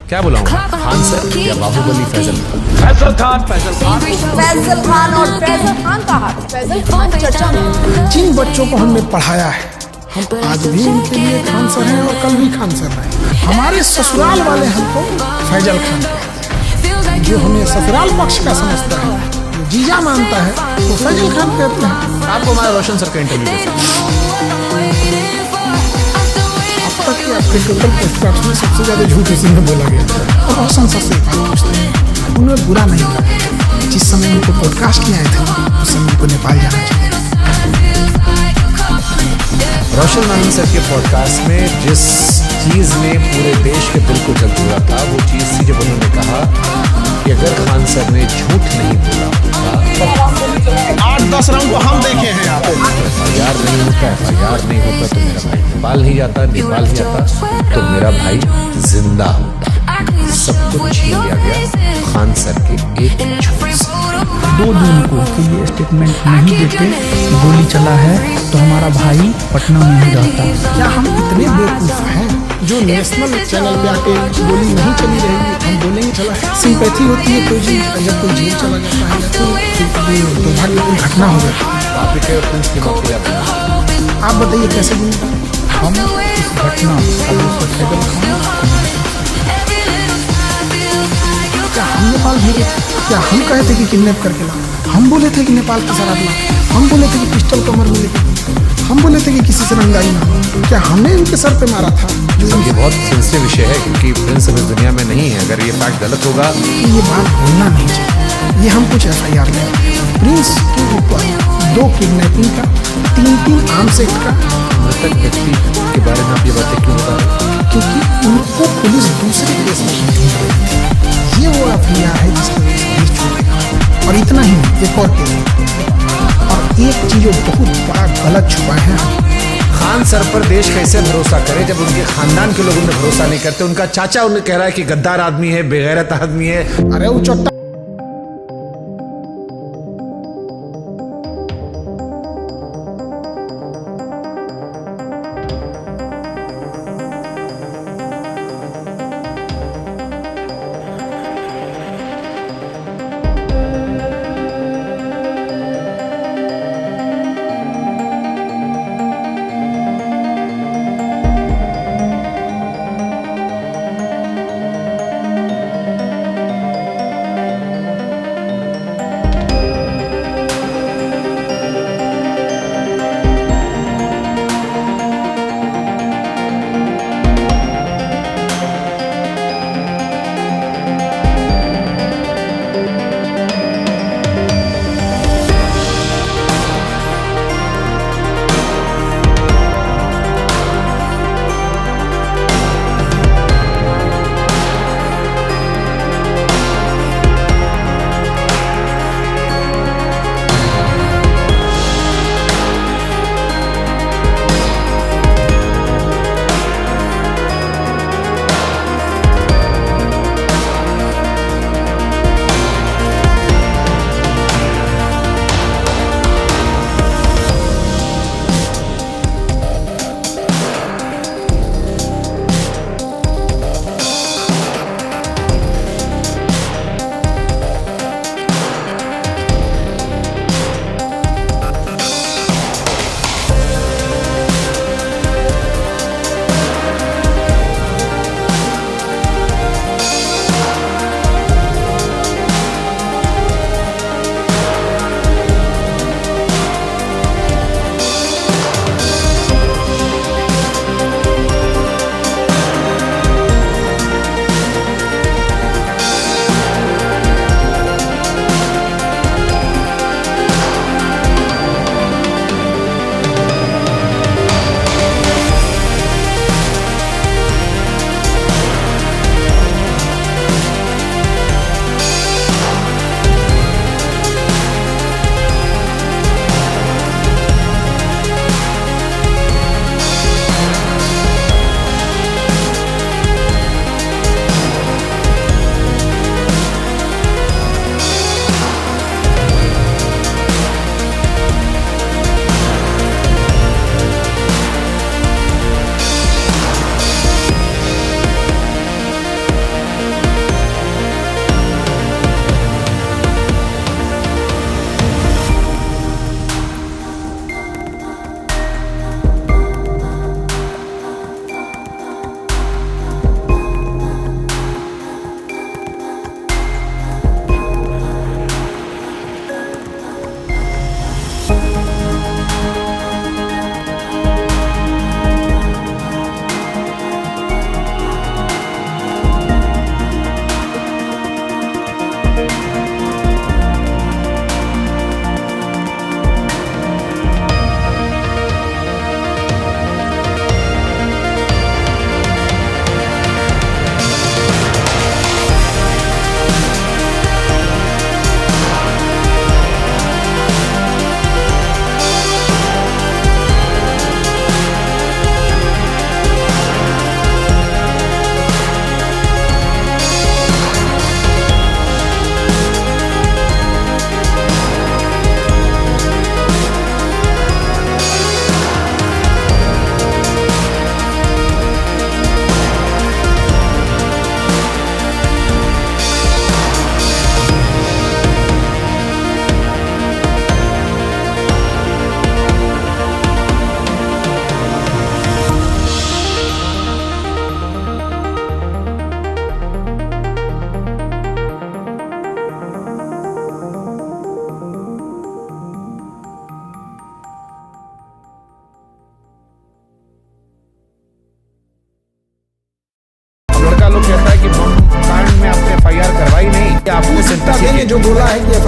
क्या बुलाऊं, खान सर या बाहुबली फैजल खान? फैजल खान, फैजल खान, फैजल खान और फैजल खान का हाथ, फैजल खान चर्चा में। जिन बच्चों को हमने पढ़ाया है, हम आज भी उनके लिए खान सर हैं और कल भी खान सर रहे। हमारे ससुराल वाले हमको फैजल खान कहते हैं। जो हमें ससुराल पक्ष का समझता है, जो जीजा मानता है, वो फैजल खान कहते हैं। आपको हमारे रोशन सर का इंटरव्यू कैसा? अब तक के आपके टोटल पॉडकास्ट में सबसे ज्यादा झूठ इसी में बोला गया और रोशन सर से पूछते हैं, उन्हें बुरा नहीं लगा। जिस समय उनको पॉडकास्ट किए थे उस समय उनको नेपाल जाना चाहिए। रोशन नारायण सर के पॉडकास्ट में जिस चीज़ ने पूरे देश के दिल को झकझोरा था, वो चीज़ थी जब उन्होंने कहा कि अगर खान सर ने झूठ नहीं बोला होता, 8-10 राउंड को हम देखे हैं यहाँ पे। FIR नहीं होता, FIR नहीं होता तो मेरा भाई नेपाल नहीं जाता, नेपाल नहीं जाता तो मेरा भाई जिंदा होता। सब कुछ छीन लिया गया खान सर के एक झूठ से। 2 जून को कि ये स्टेटमेंट नहीं देते, गोली चला है तो हमारा भाई पटना में ही रहता। क्या हम इतने बेवकूफ हैं जो नेशनल चैनल पे आके गोली नहीं चली रहेगी हम बोलेंगे चला है? सिंपैथी होती है कोई चीज, जब कोई जेल चला जाता है या कोई दुर्भाग्यपूर्ण घटना हो जाती है। आप भी कहे प्रिंस की मौत किया। आप बताइए कैसे जिंदा? हम इस घटना फैजल खान क्या हम नेपाल भेजे? क्या हम कहे थे कि किडनैप करके ला? हम बोले थे कि नेपाल की शराब ला? हम बोले थे कि पिस्टल कमर में लेके? हम बोले थे कि किसी से रंगाई ना? क्या हमने इनके सर पे मारा था? ये बहुत सेंसिटिव विषय है क्योंकि प्रिंस अभी दुनिया में नहीं है। अगर ये फैक्ट गलत होगा, ये बात बोलना नहीं चाहिए। ये हम कुछ FIR में प्रिंस के ऊपर 2 किडनैपिंग का, 3 आर्म्स एक्ट का। मृतक व्यक्ति के बारे में आप ये बातें क्यों बता रहे हैं? क्योंकि उनको पुलिस दूसरे केस में ढूंढ रही थी। ये वो FIR है जिसकी वजह से केस छूटेगा। और इतना ही एक और केस, और एक चीज जो बहुत बड़ा गलत छुपा है। खान सर पर देश कैसे भरोसा करे जब उनके खानदान के लोग उन्हें भरोसा नहीं करते? उनका चाचा उन्हें कह रहा है कि गद्दार आदमी है, बेगैरत आदमी है। अरे वो चट्टा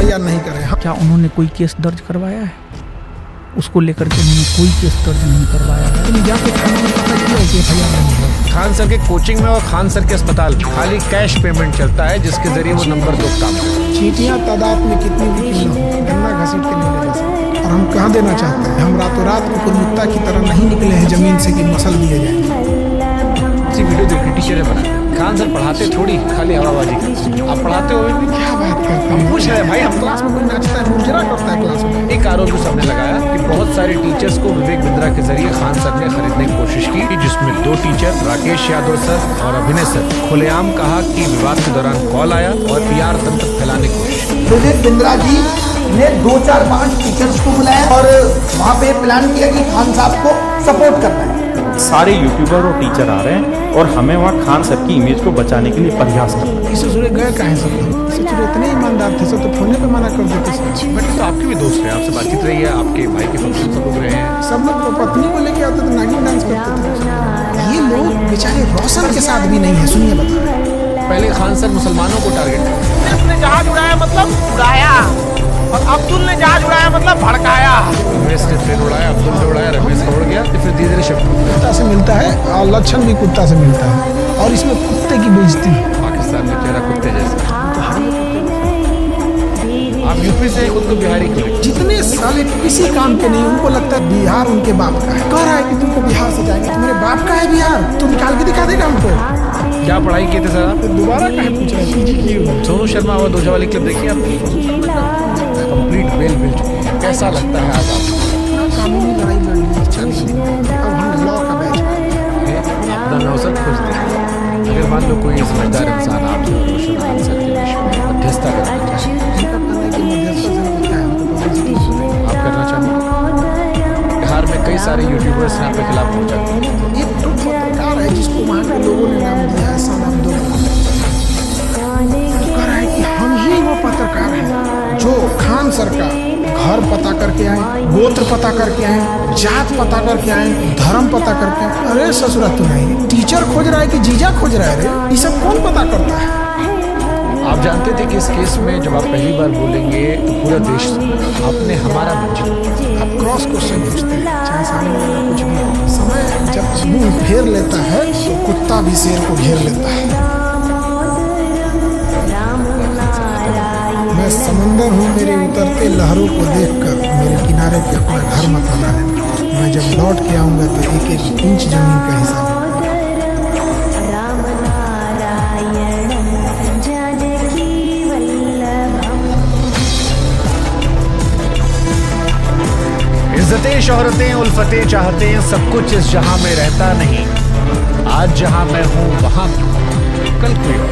FIR नहीं करे। क्या उन्होंने कोई केस दर्ज करवाया है? उसको लेकर के उन्होंने कोई केस दर्ज नहीं करवाया है। लेकिन जाके थाने में पता किया कि FIR नहीं है। खान सर के कोचिंग में और खान सर के अस्पताल में खाली कैश पेमेंट चलता है, जिसके जरिए वो नंबर 2 काम करते हैं। चींटियां तादाद में कितनी भी क्यों ना हो, गन्ना घसीट के नहीं ले जा सकते। और हम कह देना चाहते हैं, हम रातों रात में कुर्मित्ता की तरह नहीं निकले हैं जमीन से कि मसल दिए जाएंगे। इसी वीडियो देख के टीचर बनाते हैं। खान सर पढ़ाते थोड़ी, खाली हवाबाजी करते। आप पढ़ाते हुए भी क्या बात करते हैं? पूछ रहे हैं भाई, हम क्लास में कोई नाचता है, मुजरा करता है क्लास में। एक आरोप जो सामने लगाया कि बहुत सारे टीचर्स को विवेक बिंद्रा के जरिए खान सर ने खरीदने की कोशिश की, जिसमें 2 टीचर राकेश यादव सर और अभिनय सर खुलेआम कहा कि विवाद के दौरान कॉल आया और PR तंत्र फैलाने की कोशिश की। विवेक बिंद्रा जी ने 2, 4, 5 टीचर्स को बुलाया और वहाँ पे प्लान किया कि खान साहब को सपोर्ट करना है। सारे यूट्यूबर और टीचर आ रहे हैं और हमें वहाँ खान सर की इमेज को बचाने के लिए प्रयास करना है। इस ससुरे गए कहाँ सब लोग? ससुरे इतने ईमानदार थे, सब तो फोन पे मना कर देते सर। बट तो आपके भी दोस्त रहे, आपसे बातचीत रही है, आपके भाई के फंक्शन सब लोग रहे हैं। सब लोग तो पत्नी को लेके आते थे, नागिन डांस करते थे। ये लोग बेचारे रोशन के साथ भी नहीं है। सुनिए बता रहे हैं। पहले खान सर मुसलमानों को टारगेट किया। ने जहाज उड़ाया मतलब उड़ाया, और अब्दुल ने जहाज उड़ाया मतलब भड़काया। रमेश ने ट्रेन उड़ाया, अब्दुल ने उड़ाया, रमेश का उड़ गया, तो फिर धीरे धीरे शिफ्ट हो गया। कुत्ता से मिलता है और लक्षण भी कुत्ता से मिलता है, और इसमें कुत्ते की बेइज्जती है। पाकिस्तान में चेहरा कुत्ते जैसा। आप यूपी से खुद को बिहारी क्यों लिखते? जितने साले किसी काम के नहीं, उनको लगता है बिहार उनके बाप का है। कह रहा है कि तुमको बिहार से जाएंगे, तुम्हारे बाप का है बिहार, तुम निकाल के दिखा देगा हमको। क्या पढ़ाई किए थे सर आप? दोबारा कहे पूछ रहे हैं? सोनू शर्मा और दोजा वाली क्लिप देखी आपने? कंप्लीट बेल मिल चुकी है। कैसा लगता है आज आपको? कानूनी लड़ाई लड़ ली, चलिए अब हम लॉ का बैच अपना नौसर खोजते हैं। अगर मान लो कोई समझदार इंसान आपसे और रोशन आंसर के विषय में मध्यस्थता करना चाहे, आप करना चाहोगे? बिहार में कई सारे यूट्यूबर्स ने आपके खिलाफ पहुंचा दिया। एक तो पत्रकार है जिसको वहाँ के लोगों ने नाम दिया है सनम दो। कह रहा है कि हम ही वो पत्रकार हैं जो खान सर का घर पता करके आए, गोत्र पता करके आए, जात पता करके आए, धर्म पता करके आए। अरे ससुरा तू नहीं, टीचर खोज रहा है कि जीजा खोज रहा है? रे ये सब कौन पता करता है? आप जानते थे कि इस केस में जब आप पहली बार बोलेंगे तो पूरा देश आपने हमारा मंच। आप क्रॉस क्वेश्चन पूछते हैं, चाहे सामने वाला कुछ भी हो। समय जब मुंह फेर लेता है तो कुत्ता भी शेर को घेर लेता है। मैं समंदर हूँ, मेरे उतरते लहरों को देखकर मेरे किनारे पे अपना घर मत बना लेना। मैं जब लौट के आऊँगा तो एक एक इंच जमीन का हिसाब। इज्जतें शोहरतें उल्फतें चाहतें सब कुछ इस जहां में रहता नहीं। आज जहां मैं हूं वहां कल कोई और।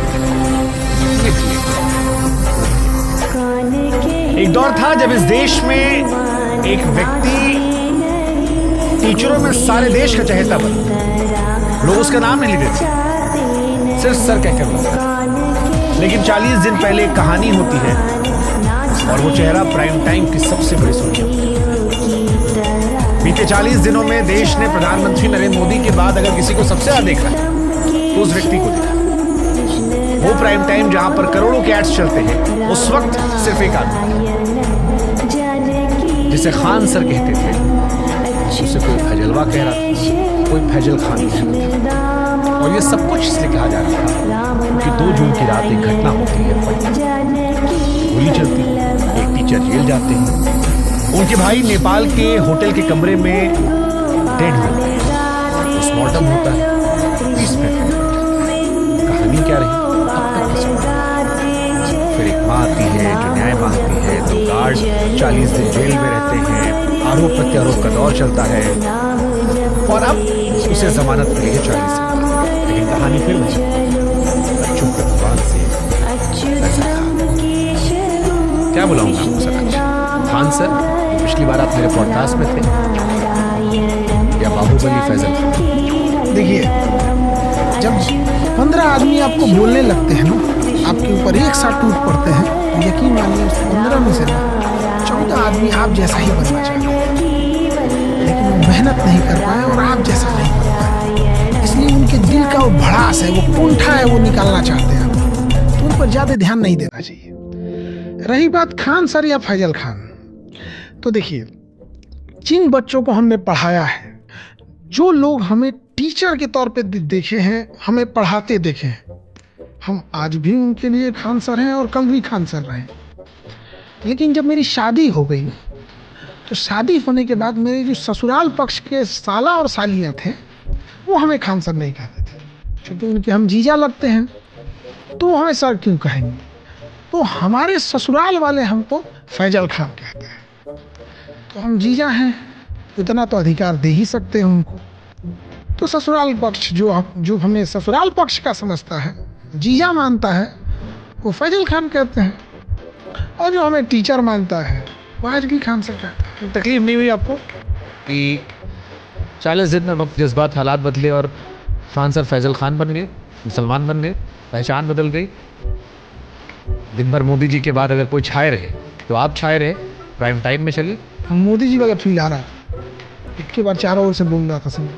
एक दौर था जब इस देश में एक व्यक्ति टीचरों में सारे देश का चहेता बना। लोग उसका नाम नहीं लेते थे, सिर्फ सर कहकर बुलाते। लेकिन 40 दिन पहले एक कहानी होती है और वो चेहरा प्राइम टाइम की सबसे बड़ी सुर्खी। बीते 40 दिनों में देश ने प्रधानमंत्री नरेंद्र मोदी के बाद अगर किसी को सबसे ज्यादा देखा है तो उस व्यक्ति को देखा। वो प्राइम टाइम जहां पर करोड़ों के एड्स चलते हैं, उस वक्त सिर्फ एक आदमी जिसे खान सर कहते थे, उसे कोई फैजलवा कह रहा था, कोई फैजल खान कह रहा था। और ये सब कुछ इसलिए कहा जा रहा था क्योंकि 2 जून की रात एक घटना होती है, गोली चलती है, एक टीचर जेल जाते हैं, उनके भाई नेपाल के होटल के कमरे में डेड हो गए, पोस्टमार्टम होता है, 20 मिनट कहानी क्या रही अब तक। फिर एक माँ आती है जो न्याय मांगती है, 2 गार्ड 40 दिन जेल में रहते हैं, आरोप प्रत्यारोप का दौर चलता है और अब उसे जमानत मिली है 40 दिन। लेकिन कहानी फिर वही, बच्चों के भगवान से क्या बुलाऊंगा आपको सर? खान सर, पिछली बार आप मेरे पॉडकास्ट में थे, या बाहुबली फैजल? देखिए, जब 15 आदमी आपको बोलने लगते हैं ना, आपके ऊपर एक साथ टूट पड़ते हैं, तो यकीन मानिए उस 15 में से 14 आदमी आप जैसा ही बनना चाहते हैं, लेकिन वो मेहनत नहीं कर पाए और आप जैसा नहीं बन पाए। इसलिए उनके दिल का वो भड़ास है, वो कुंठा है, वो निकालना चाहते हैं, तो उन पर ज्यादा ध्यान नहीं देना चाहिए। रही बात खान सर या फैजल खान, तो देखिए जिन बच्चों को हमने पढ़ाया है, जो लोग हमें टीचर के तौर पे देखे हैं, हमें पढ़ाते देखे हैं, हम आज भी उनके लिए खान सर हैं और कल भी खान सर रहे। लेकिन जब मेरी शादी हो गई तो शादी होने के बाद मेरे जो ससुराल पक्ष के साला और सालियाँ थे वो हमें खान सर नहीं कहते थे, क्योंकि उनके हम जीजा लगते हैं, तो वो हमें सर क्यों कहेंगे। तो हमारे ससुराल वाले हमको फैजल खान कहते हैं, तो हम जीजा हैं, इतना तो अधिकार दे ही सकते हैं उनको। तो ससुराल पक्ष जो हमें ससुराल पक्ष का समझता है, जीजा मानता है, वो फैजल खान कहते हैं, और जो हमें टीचर मानता है वो आज भी खान सर कहता है। तकलीफ नहीं हुई आपको कि 40 दिन में जज्बात हालात बदले और खान सर फैजल खान बन गए, मुसलमान बन गए, पहचान बदल गई। दिन भर मोदी जी के बाद अगर कोई छाए रहे तो आप छाए रहे, प्राइम टाइम में चले। मोदी जी का फील आ रहा है, इसके बाद चारों ओर से बोल रहा था सब,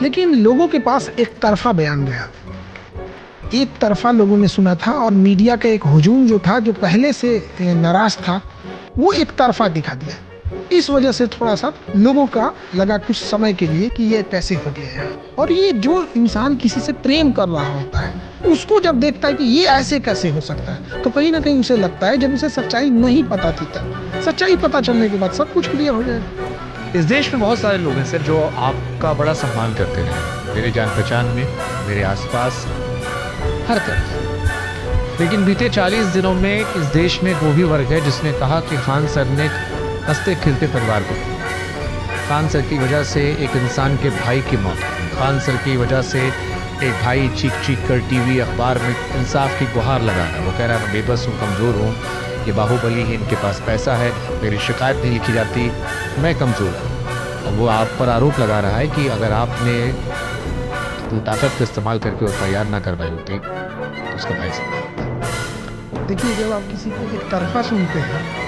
लेकिन लोगों के पास एक तरफा बयान गया, एक तरफा लोगों ने सुना था, और मीडिया का एक हुजूम जो था, जो पहले से नाराज था, वो एक तरफा दिखा दिया। इस वजह से थोड़ा सा लोगों का लगा कुछ समय के लिए कि ये कैसे हो गया है। और ये जो इंसान किसी से प्रेम कर रहा होता है, उसको जब देखता है कि ये ऐसे कैसे हो सकता है, तो कहीं ना कहीं उसे लगता है, जब उसे सच्चाई नहीं पता थी तब सच्चाई पता चलने के बाद सब कुछ क्लियर हो जाएगा। इस देश में बहुत सारे लोग हैं सर जो आपका बड़ा सम्मान करते हैं, मेरे जान पहचान में, मेरे आसपास, हर तरफ। लेकिन बीते 40 दिनों में इस देश में वो भी वर्ग है जिसने कहा कि खान सर ने हंसते खिलते परिवार को, खान सर की वजह से एक इंसान के भाई की मौत, खान सर की वजह से एक भाई चीख कर टीवी अखबार में इंसाफ की गुहार लगा है। वो कह रहा है मैं बेबस हूँ, कमज़ोर हूँ, ये बाहुबली है, इनके पास पैसा है, मेरी शिकायत नहीं लिखी जाती, मैं कमज़ोर हूँ। और वो आप पर आरोप लगा रहा है कि अगर आपने ताकत का इस्तेमाल करके वो तैयार ना करवाई होती तो उसका पैसा। देखिए, जब आप किसी को एक तरफा सुनते हैं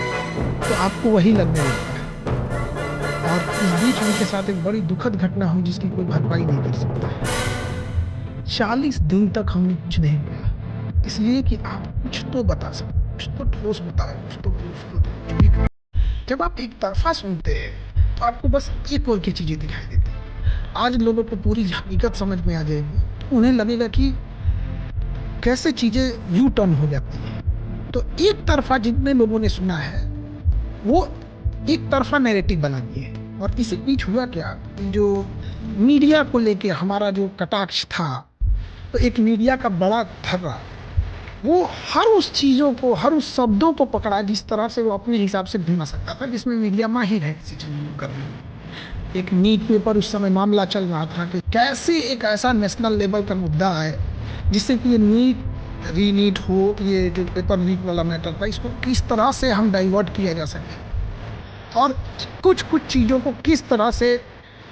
तो आपको वही लगने लगता है, और इस बीच उनके साथ एक बड़ी दुखद घटना हुई जिसकी कोई भरपाई नहीं कर सकता है। 40 दिन तक हमने कुछ नहीं किया, इसलिए कि आप कुछ तो बता सकते, कुछ तो ठोस बताओ, कुछ तो। जब आप एक तरफा सुनते हैं तो आपको बस एक और की चीज़ें दिखाई देती हैं। आज लोगों को पूरी हकीकत समझ में आ जाएगी, उन्हें लगेगा कि कैसे चीज़ें यू टर्न हो जाती हैं। तो एक तरफा जितने लोगों ने सुना है वो एक तरफा नैरेटिव बना दिए, और इस बीच हुआ क्या, जो मीडिया को लेके हमारा जो कटाक्ष था, तो एक मीडिया का बड़ा धर्रा वो हर उस चीज़ों को, हर उस शब्दों को पकड़ा जिस तरह से वो अपने हिसाब से ढूंढ सकता था, जिसमें मीडिया माहिर है किसी चीज़ को करने में। एक नीट पेपर उस समय मामला चल रहा था कि कैसे एक ऐसा नेशनल लेवल का मुद्दा है जिससे कि ये नीट रीनीट हो, ये जो पेपर लीक वाला मैटर था, इसको किस तरह से हम डाइवर्ट किया जा सके, और कुछ चीज़ों को किस तरह से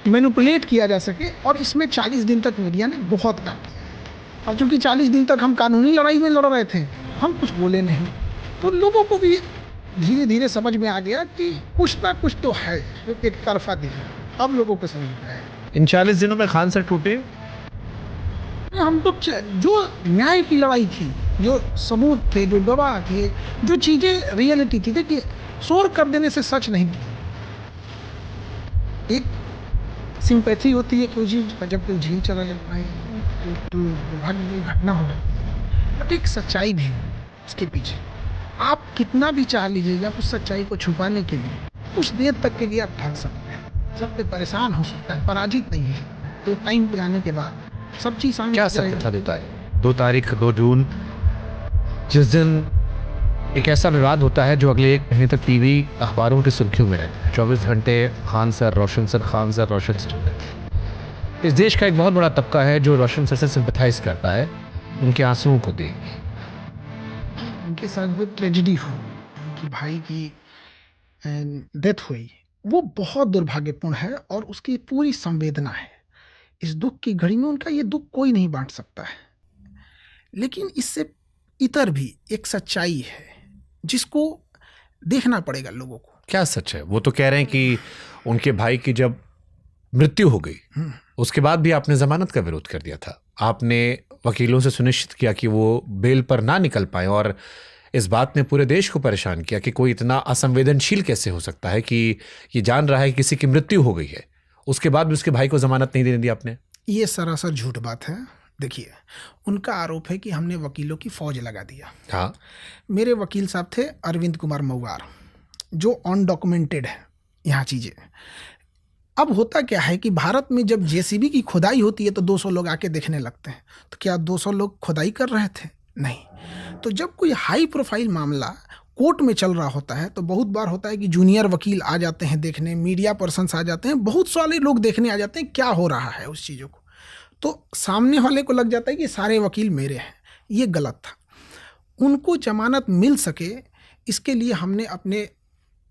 मैनिपुलेट किया जा सके। और इसमें 40 दिन तक मीडिया ने बहुत काम किया, और चूँकि 40 दिन तक हम कानूनी लड़ाई में लड़ रहे थे, हम कुछ बोले नहीं, तो लोगों को भी धीरे धीरे समझ में आ गया कि कुछ ना कुछ तो है, एक तरफा दिया। अब लोगों को समझ में आया। इन 40 दिनों में खान सर टूटे, हम तो जो न्याय की लड़ाई थी, जो सबूत थे, जो गवाह थे, जो चीज़ें रियलिटी थी, देखिए शोर कर देने से सच नहीं, एक सिंपैथी होती है कोई चीज़, जब कोई झील चला जाता है तो दुर्भाग्य घटना हो जाती है, बट एक सच्चाई नहीं इसके पीछे। आप कितना भी चाह लीजिएगा उस सच्चाई को छुपाने के लिए, कुछ देर तक के लिए आप ढक सकते हैं, सब पे परेशान हो सकता है, पराजित नहीं है। तो टाइम पे आने के बाद सब चीज़ सामने क्या सत्यता देता है? 2 तारीख 2 जून जिस दिन एक ऐसा विवाद होता है जो अगले 1 महीने तक टीवी अखबारों की सुर्खियों में रहता है, 24 घंटे खान सर, रोशन सर, खान सर, रोशन सर। इस देश का एक बहुत बड़ा तबका है जो रोशन सर से सिंपैथाइज करता है, उनके आंसुओं को देख, उनके साथ कोई ट्रेजेडी हो, उनकी भाई की डेथ हुई, वो बहुत दुर्भाग्यपूर्ण है और उसकी पूरी संवेदना है। इस दुख की घड़ी में उनका ये दुख कोई नहीं बांट सकता है। लेकिन इससे इतर भी एक सच्चाई है जिसको देखना पड़ेगा लोगों को। क्या सच है? वो तो कह रहे हैं कि उनके भाई की जब मृत्यु हो गई उसके बाद भी आपने जमानत का विरोध कर दिया था, आपने वकीलों से सुनिश्चित किया कि वो बेल पर ना निकल पाए और इस बात ने पूरे देश को परेशान किया कि कोई इतना असंवेदनशील कैसे हो सकता है कि ये जान रहा है कि किसी की मृत्यु हो गई है, उसके बाद भी उसके भाई को जमानत नहीं देने दी आपने। ये सरासर झूठ बात है। देखिए, उनका आरोप है कि हमने वकीलों की फौज लगा दिया। हाँ, मेरे वकील साहब थे अरविंद कुमार मऊआर, जो अनडॉक्यूमेंटेड है यहाँ चीज़ें। अब होता क्या है कि भारत में जब जेसीबी की खुदाई होती है तो 200 लोग आके देखने लगते हैं। तो क्या 200 लोग खुदाई कर रहे थे? नहीं। तो जब कोई हाई प्रोफाइल मामला कोर्ट में चल रहा होता है तो बहुत बार होता है कि जूनियर वकील आ जाते हैं देखने, मीडिया पर्सन्स आ जाते हैं, बहुत सारे लोग देखने आ जाते हैं क्या हो रहा है उस चीज़ों को। तो सामने वाले को लग जाता है कि सारे वकील मेरे हैं। ये गलत था। उनको जमानत मिल सके इसके लिए हमने अपने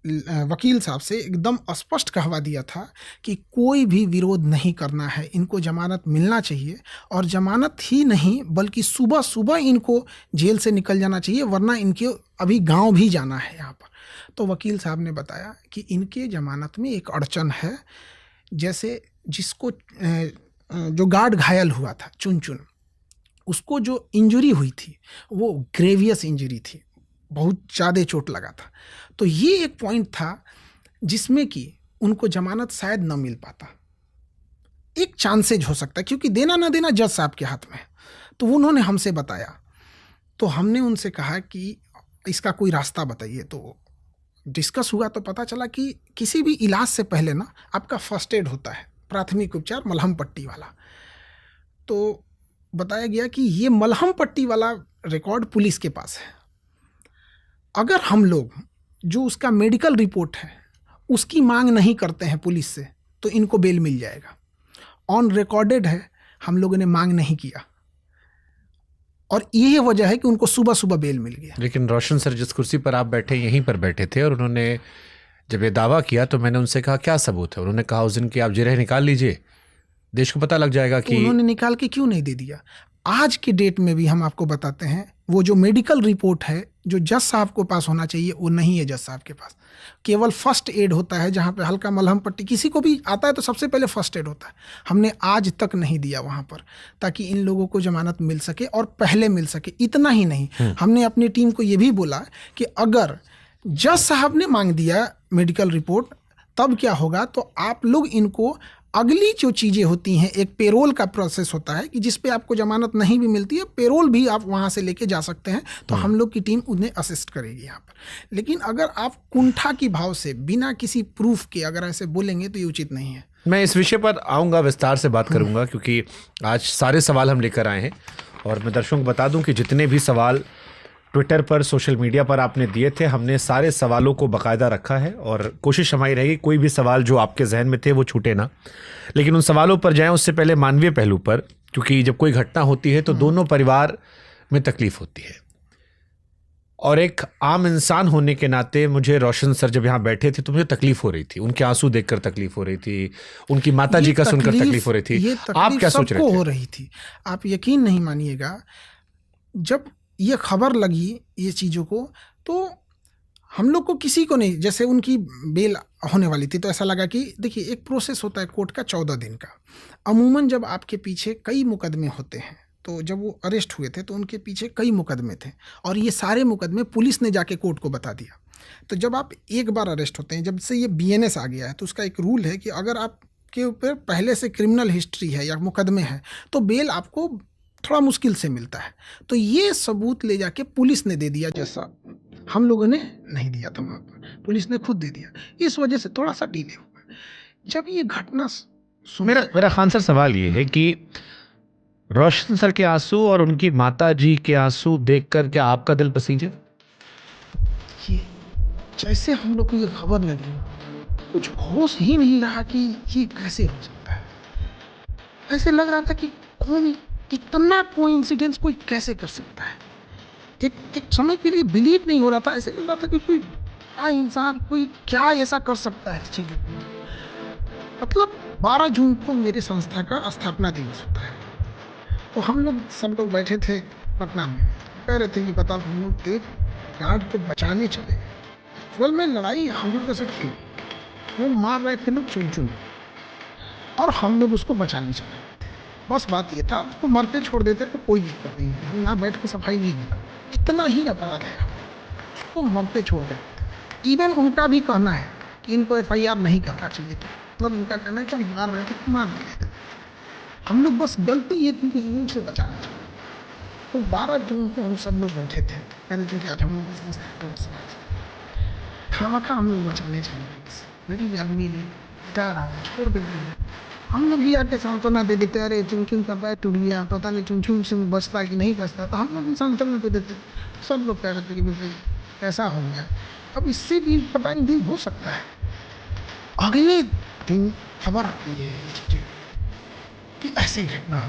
वकील साहब से एकदम स्पष्ट कहवा दिया था कि कोई भी विरोध नहीं करना है, इनको जमानत मिलना चाहिए। और जमानत ही नहीं बल्कि सुबह सुबह इनको जेल से निकल जाना चाहिए, वरना इनके अभी गांव भी जाना है यहाँ पर। तो वकील साहब ने बताया कि इनके जमानत में एक अड़चन है। जैसे जिसको जो गार्ड घायल हुआ था चुन, उसको जो इंजरी हुई थी वो ग्रेवियस इंजरी थी, बहुत ज़्यादा चोट लगा था। तो ये एक पॉइंट था जिसमें कि उनको जमानत शायद न मिल पाता। एक चांसेज हो सकता है, क्योंकि देना ना देना जज साहब के हाथ में है। तो उन्होंने हमसे बताया, तो हमने उनसे कहा कि इसका कोई रास्ता बताइए। तो डिस्कस हुआ तो पता चला कि किसी भी इलाज से पहले ना आपका फर्स्ट एड होता है, प्राथमिक उपचार, मलहम पट्टी वाला। तो बताया गया कि ये मलहम पट्टी वाला रिकॉर्ड पुलिस के पास है। अगर हम लोग जो उसका मेडिकल रिपोर्ट है उसकी मांग नहीं करते हैं पुलिस से तो इनको बेल मिल जाएगा। ऑन रिकॉर्डेड है, हम लोगों ने मांग नहीं किया और यही वजह है कि उनको सुबह सुबह बेल मिल गया। लेकिन रोशन सर जिस कुर्सी पर आप बैठे यहीं पर बैठे थे और उन्होंने जब ये दावा किया तो मैंने उनसे कहा क्या सबूत है। उन्होंने कहा उस दिन की आप जिरह निकाल लीजिए, देश को पता लग जाएगा कि। तो उन्होंने निकाल के क्यों नहीं दे दिया? आज के डेट में भी हम आपको बताते हैं वो जो मेडिकल रिपोर्ट है जो जज साहब को पास होना चाहिए वो नहीं है जज साहब के पास। केवल फर्स्ट एड होता है, जहाँ पे हल्का मलहम पट्टी किसी को भी आता है तो सबसे पहले फर्स्ट एड होता है। हमने आज तक नहीं दिया वहाँ पर, ताकि इन लोगों को जमानत मिल सके और पहले मिल सके। इतना ही नहीं, हमने अपनी टीम को ये भी बोला कि अगर जज साहब ने मांग दिया मेडिकल रिपोर्ट तब क्या होगा, तो आप लोग इनको अगली जो चीज़ें होती हैं, एक पेरोल का प्रोसेस होता है कि जिस पे आपको जमानत नहीं भी मिलती है, पेरोल भी आप वहाँ से लेके जा सकते हैं। तो हम लोग की टीम उन्हें असिस्ट करेगी यहाँ पर। लेकिन अगर आप कुंठा की भाव से बिना किसी प्रूफ के अगर ऐसे बोलेंगे तो ये उचित नहीं है। मैं इस विषय पर आऊँगा, विस्तार से बात करूँगा, क्योंकि आज सारे सवाल हम लेकर आए हैं। और मैं दर्शकों को बता दूँ कि जितने भी सवाल ट्विटर पर, सोशल मीडिया पर आपने दिए थे, हमने सारे सवालों को बाकायदा रखा है और कोशिश हमारी रहेगी कोई भी सवाल जो आपके जहन में थे वो छूटे ना। लेकिन उन सवालों पर जाएं उससे पहले मानवीय पहलू पर, क्योंकि जब कोई घटना होती है तो दोनों परिवार में तकलीफ होती है। और एक आम इंसान होने के नाते मुझे रोशन सर जब यहाँ बैठे थे तो मुझे तकलीफ हो रही थी, उनके आंसू देखकर तकलीफ हो रही थी, उनकी माता जी का सुनकर तकलीफ हो रही थी। आप क्या सोच रहे थे? हो रही थी, आप यकीन नहीं मानिएगा, जब ये खबर लगी ये चीज़ों को तो हम लोग को किसी को नहीं, जैसे उनकी बेल होने वाली थी तो ऐसा लगा कि देखिए एक प्रोसेस होता है कोर्ट का 14 दिन का। अमूमन जब आपके पीछे कई मुकदमे होते हैं, तो जब वो अरेस्ट हुए थे तो उनके पीछे कई मुकदमे थे और ये सारे मुकदमे पुलिस ने जाके कोर्ट को बता दिया। तो जब आप एक बार अरेस्ट होते हैं, जब से ये BNS आ गया है तो उसका एक रूल है कि अगर आपके ऊपर पहले से क्रिमिनल हिस्ट्री है या मुकदमे हैं तो बेल आपको थोड़ा मुश्किल से मिलता है। तो ये सबूत ले जाके पुलिस ने दे दिया, जैसा हम लोगों ने नहीं दिया था वहाँ पर, पुलिस ने खुद दे दिया। इस वजह से थोड़ा सा डिले हुआ। जब ये घटना मेरा खान सर सवाल ये है कि रोशन सर के आंसू और उनकी माता जी के आंसू देखकर क्या आपका दिल पसीजे? ये जैसे हम लोग को ये खबर लगी कुछ होश ही नहीं रहा कि ये कैसे हो सकता है। ऐसे लग रहा था कि कोई इतना कोइंसिडेंस कोई कैसे कर सकता है। एक समय के लिए बिलीव नहीं हो रहा था, ऐसे लग रहा था कि कोई क्या इंसान, कोई क्या ऐसा कर सकता है। मतलब 12 जून को मेरे संस्था का स्थापना दिवस होता है, तो हम लोग सब लोग बैठे थे पटना में, कह रहे थे कि बताओ हम लोग गार्ड को बचाने चले, फुल में लड़ाई हम लोग कैसे की, वो मार रहे थे लोग चुन और हम लोग उसको बचाने चले। बस बात ये था, उसको मरते छोड़ देते तो कोई दिक्कत नहीं, यहाँ बैठ के सफाई नहीं होता, इतना ही अपराध है। सबको हम पे छोड़ देते। इवन उनका भी कहना है कि इनको FIR नहीं करना चाहिए था, मतलब उनका कहना है कि हम मार रहे थे तो मार दिए। हम लोग बस गलती ये थी कि इनसे बचाना चाहिए। तो 12 जून को हम सब लोग बैठे थे, मैंने जो क्या था खाना का हम लोग बचाने चाहिए। मेरी आदमी ने डरा रहा छोड़ देते, हम लोग भी आके सांत्वना दे देते, अरे चुन चुन कर रहा टूट गया, पता नहीं चुन चुन से बचता कि नहीं बचता, तो हम लोग भी सांत्वना दे देते। सब लोग कह रहे थे कि ऐसा हो गया। अब इससे भी पता नहीं हो सकता है। अगले दिन खबर आती है कि ऐसी घटना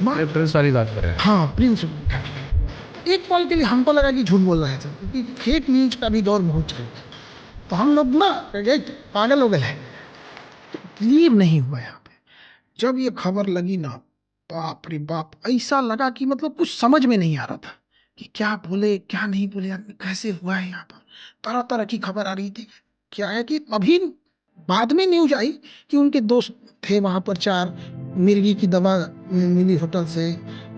प्रिंस वाली बात कर रहे हैं। हाँ, प्रिंस। एक पल के लिए हमको लगा कि झूठ बोल रहे थे, क्योंकि फेक न्यूज का भी दौर बहुत चल रहा। तो हम लोग ना पागल हो गए हैं, बिलीव नहीं हुआ यहाँ पे। जब ये खबर लगी ना, बाप रे बाप, ऐसा लगा कि मतलब कुछ समझ में नहीं आ रहा था कि क्या बोले क्या नहीं बोले, कैसे हुआ है। यहाँ पर तरह तरह की खबर आ रही थी। क्या है कि अभी बाद में न्यूज आई कि उनके दोस्त थे वहाँ पर 4, मिर्गी की दवा मिली होटल से,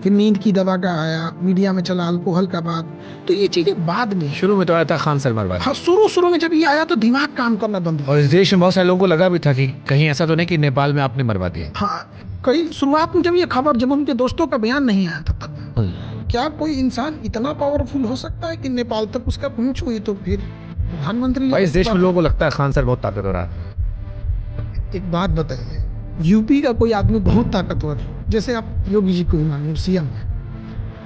फिर नींद की दवा का आया, मीडिया में चला अल्कोहल का बात। तो ये चीज़ें बाद में, शुरू में तो आया था खान सर मरवाया। हाँ, शुरू में जब ये आया तो दिमाग काम करना बंद हुआ। और इस देश में बहुत सारे लोगों को लगा भी था कि कहीं ऐसा तो नहीं कि नेपाल में आपने मरवा दिया। हाँ, कई शुरुआत में जब ये खबर, जब उनके दोस्तों का बयान नहीं आया था तब, क्या कोई इंसान इतना पावरफुल हो सकता है कि नेपाल तक उसका पहुंच हुई? तो फिर प्रधानमंत्री, भाई इस देश में लोगों को लगता है खान सर बहुत ताकतवर है। एक बात बताइए, यूपी का कोई आदमी बहुत ताकतवर है, जैसे आप योगी जी को ही मानिए, CM है,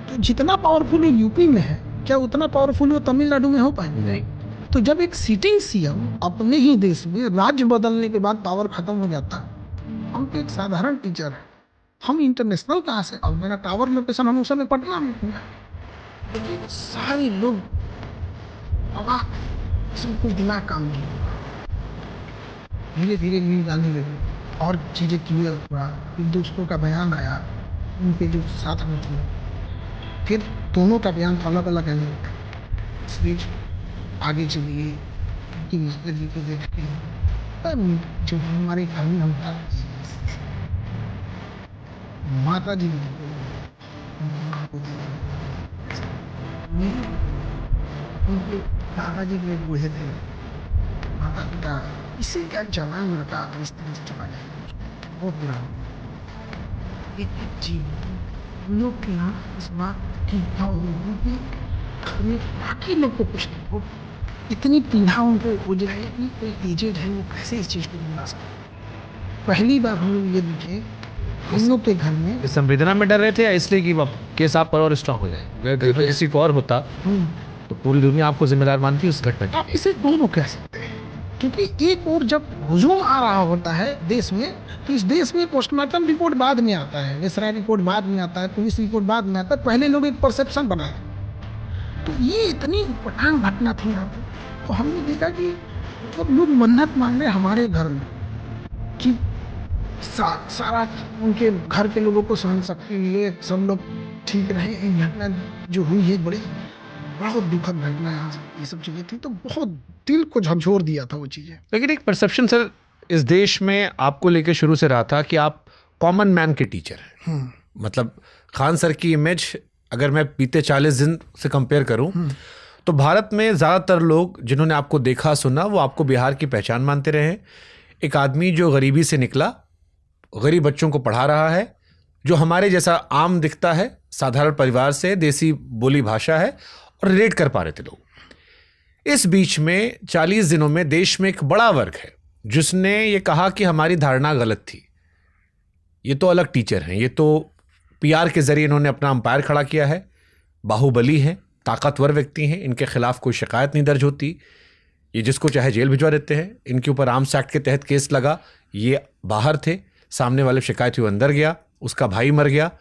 तो जितना पावरफुल है यूपी में है, क्या उतना पावरफुल वो तमिलनाडु में हो पाएंगे? नहीं। तो जब एक सिटिंग CM अपने ही देश में राज्य बदलने के बाद पावर खत्म हो जाता है। हम तो एक साधारण टीचर है, हम इंटरनेशनल कहाँ से? अब मेरा टावर लोकेशन हम उस समय पटना में हुआ, लेकिन सारे लोग कोई दिमाग काम नहीं हुआ। धीरे धीरे न्यूज आने लगी और चीज़ें क्लियर हुआ, फिर दोस्तों का बयान आया, उनके जो साथ में थे, फिर दोनों का बयान अलग अलग है। इस बीच आगे चलिए कि जी को देखते हैं, जो हमारे घर में होता माता जी उनके दादाजी के बूढ़े थे, माता पिता इसी का जवान लड़का इस तरह से चला गया, बहुत बुरा। जी लोग के यहाँ इस बात की बाकी लोग को कुछ नहीं हो, इतनी पीड़ा उनको हो जाएगी, कोई एजेड है वो कैसे इस चीज़ को बना सकते। पहली बार हम लोग ये देखे हम लोग के घर में, इस संवेदना में डर रहे थे या इसलिए कि केस आप पर और स्ट्रांग हो जाए? अगर किसी को और होता तो पूरी दुनिया आपको जिम्मेदार मानती उस घटना की। आप इसे दोनों कह सकते हैं, क्योंकि एक और जब हुजूम आ रहा होता है देश में, तो इस देश में पोस्टमार्टम रिपोर्ट बाद में आता है, एसआई रिपोर्ट बाद में आता है, पुलिस रिपोर्ट बाद में आता है। पहले लोग एक परसेप्शन बनाए, तो ये इतनी पठान घटना थी यहाँ पे। तो हमने देखा कि मतलब लोग मन्नत मांग रहे हमारे घर में कि सारा उनके घर के लोगों को सहन सकती ये सब लोग ठीक रहे। घटना जो हुई है बहुत दुखद घटना है, ये सब चीज़ें थी, तो बहुत दिल को झकझोर दिया था वो चीज़ें। लेकिन एक परसेप्शन सर इस देश में आपको लेकर शुरू से रहा था कि आप कॉमन मैन के टीचर हैं। मतलब खान सर की इमेज अगर मैं बीते 40 दिन से कंपेयर करूं तो भारत में ज़्यादातर लोग जिन्होंने आपको देखा सुना वो आपको बिहार की पहचान मानते रहे। एक आदमी जो गरीबी से निकला, गरीब बच्चों को पढ़ा रहा है, जो हमारे जैसा आम दिखता है, साधारण परिवार से, देसी बोली भाषा है और रिलेट कर पा रहे थे लोग। इस बीच में 40 दिनों में देश में एक बड़ा वर्ग है जिसने ये कहा कि हमारी धारणा गलत थी, ये तो अलग टीचर हैं, ये तो PR के जरिए इन्होंने अपना अंपायर खड़ा किया है, बाहुबली हैं, ताकतवर व्यक्ति हैं, इनके खिलाफ कोई शिकायत नहीं दर्ज होती, ये जिसको चाहे जेल भिजवा देते हैं, इनके ऊपर आर्म्स एक्ट के तहत केस लगा, ये बाहर थे, सामने वाले शिकायत हुई अंदर गया, उसका भाई मर गया।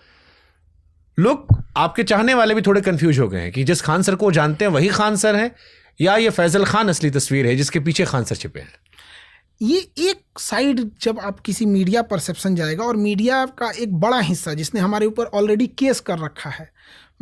लोग आपके चाहने वाले भी थोड़े कंफ्यूज हो गए हैं कि जिस खान सर को जानते हैं वही खान सर हैं या ये फैजल खान असली तस्वीर है जिसके पीछे खान सर छिपे हैं। ये एक साइड जब आप किसी मीडिया परसेप्शन जाएगा, और मीडिया का एक बड़ा हिस्सा जिसने हमारे ऊपर ऑलरेडी केस कर रखा है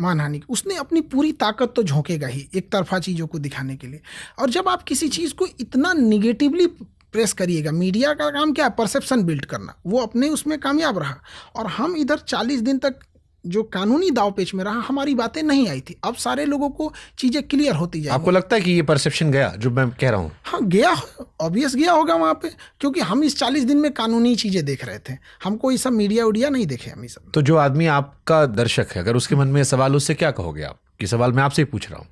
मानहानि, उसने अपनी पूरी ताकत तो झोंकेगा ही एक तरफा चीज़ों को दिखाने के लिए। और जब आप किसी चीज़ को इतना निगेटिवली प्रेस करिएगा, मीडिया का काम क्या है? परसेप्शन बिल्ड करना। वो अपने उसमें कामयाब रहा और हम इधर 40 दिन तक जो कानूनी दावपेच में रहा, हमारी बातें नहीं आई थी। अब सारे लोगों को चीजें क्लियर होती जाएंगी। आपको लगता है कि ये परसेप्शन गया जो मैं कह रहा हूँ? हाँ गया, ऑब्वियस गया होगा वहाँ पे, क्योंकि हम इस 40 दिन में कानूनी चीजें देख रहे थे, हमको ये सब मीडिया उडिया नहीं देखे हम ये सब। तो जो आदमी आपका दर्शक है, अगर उसके मन में सवाल, उससे क्या कहोगे आप? ये सवाल मैं आपसे ही पूछ रहा हूँ